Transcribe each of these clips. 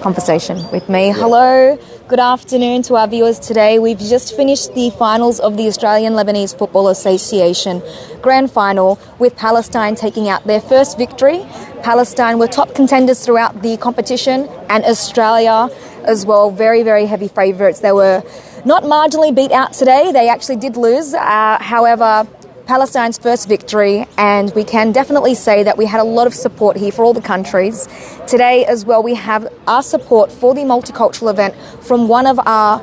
conversation with me. Hello, good afternoon to our viewers today. We've just finished the finals of the Australian Lebanese Football Association Grand Final with Palestine taking out their first victory. Palestine were top contenders throughout the competition, and Australia as well, very, very heavy favourites. They were not marginally beat out today. They actually did lose. However, Palestine's first victory, and we can definitely say that we had a lot of support here for all the countries. Today as well, we have our support for the multicultural event from one of our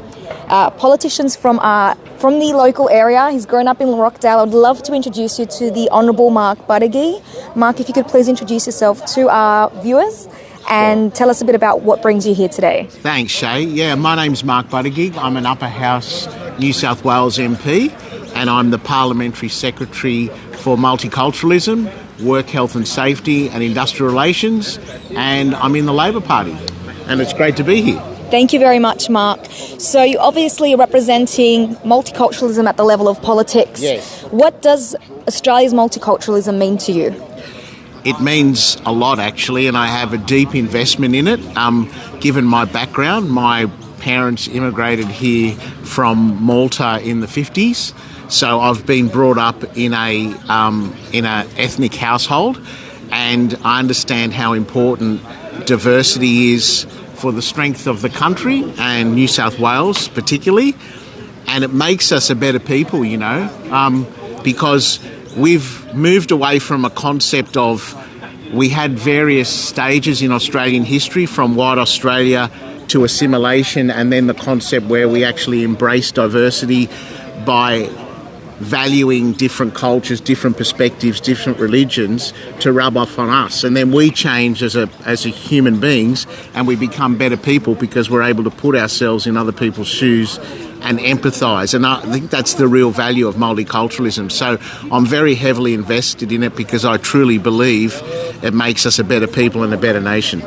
politicians from the local area. He's grown up in Rockdale. I'd love to introduce you to the Honourable Mark Buddigee. Mark, if you could please introduce yourself to our viewers and tell us a bit about what brings you here today. Thanks, Shay. Yeah, my name's Mark Buddigee. I'm an Upper House New South Wales MP, and I'm the Parliamentary Secretary for Multiculturalism, Work, Health and Safety and Industrial Relations, and I'm in the Labor Party, and it's great to be here. Thank you very much, Mark. So you obviously are representing multiculturalism at the level of politics. Yes. What does Australia's multiculturalism mean to you? It means a lot, actually, and I have a deep investment in it. Given my background, my parents immigrated here from Malta in the 50s, so I've been brought up in a ethnic household, and I understand how important diversity is for the strength of the country, and New South Wales particularly, and it makes us a better people, because we've moved away from a concept of, we had various stages in Australian history, from white Australia to assimilation, and then the concept where we actually embrace diversity by valuing different cultures, different perspectives, different religions to rub off on us. And then we change as a human beings, and we become better people because we're able to put ourselves in other people's shoes and empathise. And I think that's the real value of multiculturalism. So I'm very heavily invested in it because I truly believe it makes us a better people and a better nation.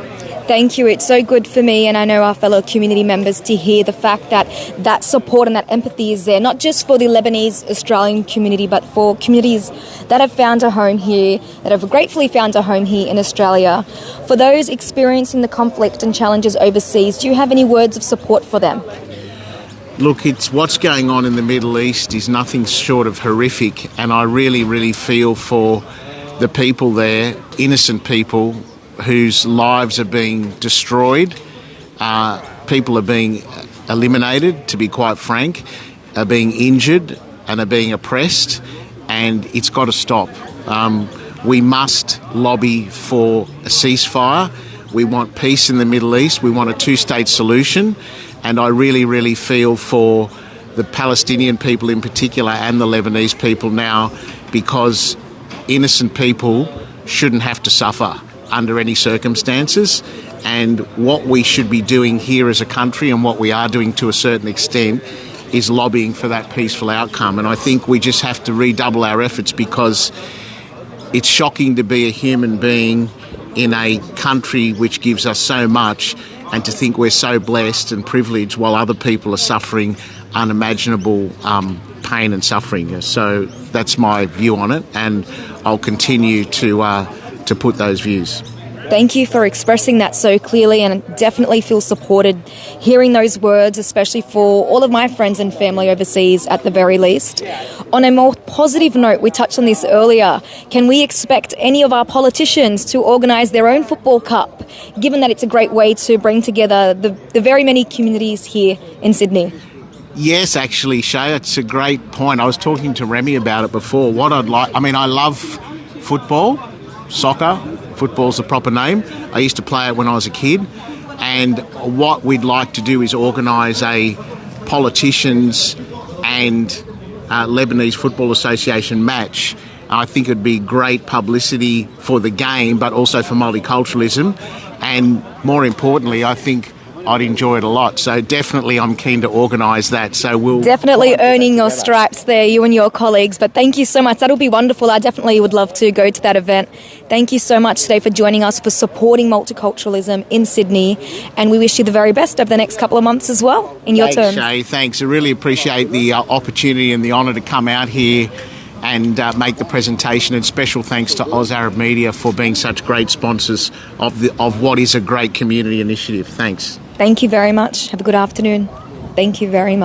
Thank you. It's so good for me, and I know our fellow community members, to hear the fact that that support and that empathy is there, not just for the Lebanese Australian community, but for communities that have found a home here, that have gratefully found a home here in Australia. For those experiencing the conflict and challenges overseas, do you have any words of support for them? Look, it's what's going on in the Middle East is nothing short of horrific, and I really, really feel for the people there, innocent people whose lives are being destroyed. People are being eliminated, to be quite frank, are being injured and are being oppressed, and it's got to stop. We must lobby for a ceasefire. We want peace in the Middle East. We want a two-state solution, and I really, really feel for the Palestinian people in particular and the Lebanese people now, because innocent people shouldn't have to suffer under any circumstances, and what we should be doing here as a country, and what we are doing to a certain extent, is lobbying for that peaceful outcome. And I think we just have to redouble our efforts, because it's shocking to be a human being in a country which gives us so much, and to think we're so blessed and privileged while other people are suffering unimaginable pain and suffering. So that's my view on it, and I'll continue to put those views. Thank you for expressing that so clearly, and definitely feel supported hearing those words, especially for all of my friends and family overseas at the very least. On a more positive note, we touched on this earlier, can we expect any of our politicians to organise their own football cup, given that it's a great way to bring together the very many communities here in Sydney? Yes, actually, Shay, it's a great point. I was talking to Remy about it before. What I'd like, I love football, soccer. Football's the proper name. I used to play it when I was a kid, and what we'd like to do is organise a politicians and Lebanese Football Association match. I think it'd be great publicity for the game, but also for multiculturalism, and more importantly, I think I'd enjoy it a lot. So definitely I'm keen to organise that. So we'll definitely earning your stripes there, you and your colleagues. But thank you so much. That'll be wonderful. I definitely would love to go to that event. Thank you so much today for joining us, for supporting multiculturalism in Sydney. And we wish you the very best over the next couple of months as well, in your terms. Thanks, Shay. Thanks. I really appreciate the opportunity and the honour to come out here and make the presentation. And special thanks to Oz Arab Media for being such great sponsors of what is a great community initiative. Thanks. Thank you very much. Have a good afternoon. Thank you very much.